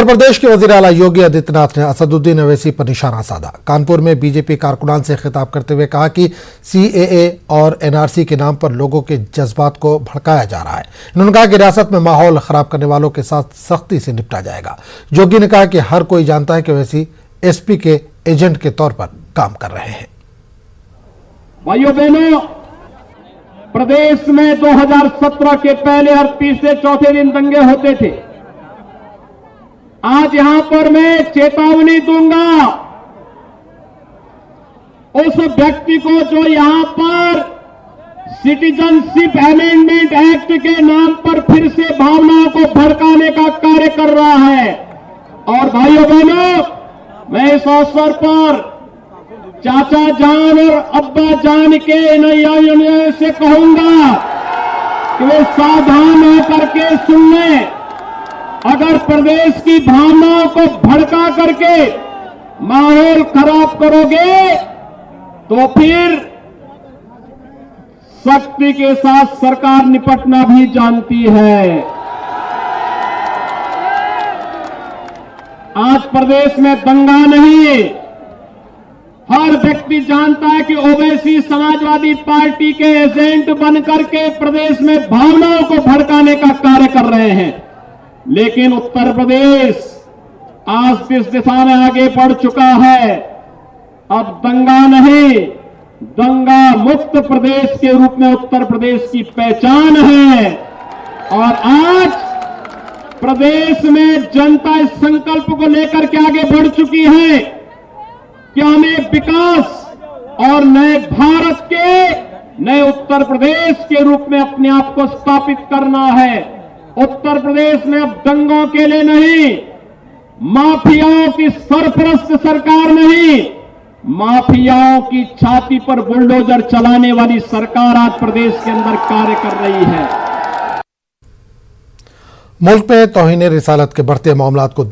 प्रदेश के वजीर आला योगी आदित्यनाथ ने असदुद्दीन ओवैसी पर निशाना साधा। कानपुर में बीजेपी कारकुनान से खिताब करते हुए कहा कि सीएए और एनआरसी के नाम पर लोगों के जज्बात को भड़काया जा रहा है। उन्होंने कहा कि रियासत में माहौल खराब करने वालों के साथ सख्ती से निपटा जाएगा। योगी ने कहा कि हर कोई जानता है कि ओवैसी एसपी के एजेंट के तौर पर काम कर रहे हैं। भाइयों बहनों, प्रदेश में 2017 के पहले हर तीसरे चौथे दिन दंगे होते थे। आज यहां पर मैं चेतावनी दूंगा उस व्यक्ति को जो यहां पर सिटीजनशिप अमेंडमेंट एक्ट के नाम पर फिर से भावनाओं को भड़काने का कार्य कर रहा है। और भाइयों बहनों, मैं इस अवसर पर चाचा जान और अब्बा जान के नैया से कहूंगा कि वे सावधान होकर के सुन लें। अगर प्रदेश की भावनाओं को भड़का करके माहौल खराब करोगे तो फिर सख्ती के साथ सरकार निपटना भी जानती है। आज प्रदेश में दंगा नहीं, हर व्यक्ति जानता है कि ओवैसी समाजवादी पार्टी के एजेंट बनकर के प्रदेश में भावनाओं को भड़काने का कार्य कर रहे हैं। लेकिन उत्तर प्रदेश आज इस दिशा में आगे बढ़ चुका है। अब दंगा नहीं, दंगा मुक्त प्रदेश के रूप में उत्तर प्रदेश की पहचान है। और आज प्रदेश में जनता इस संकल्प को लेकर के आगे बढ़ चुकी है कि हमें विकास और नए भारत के, नए उत्तर प्रदेश के रूप में अपने आप को स्थापित करना है। उत्तर प्रदेश में अब दंगों के लिए नहीं, माफियाओं की सरपरस्त सरकार नहीं, माफियाओं की छाती पर बुलडोजर चलाने वाली सरकार आज प्रदेश के अंदर कार्य कर रही है। मुल्क में तौहीन रिसालत के बढ़ते मामलात को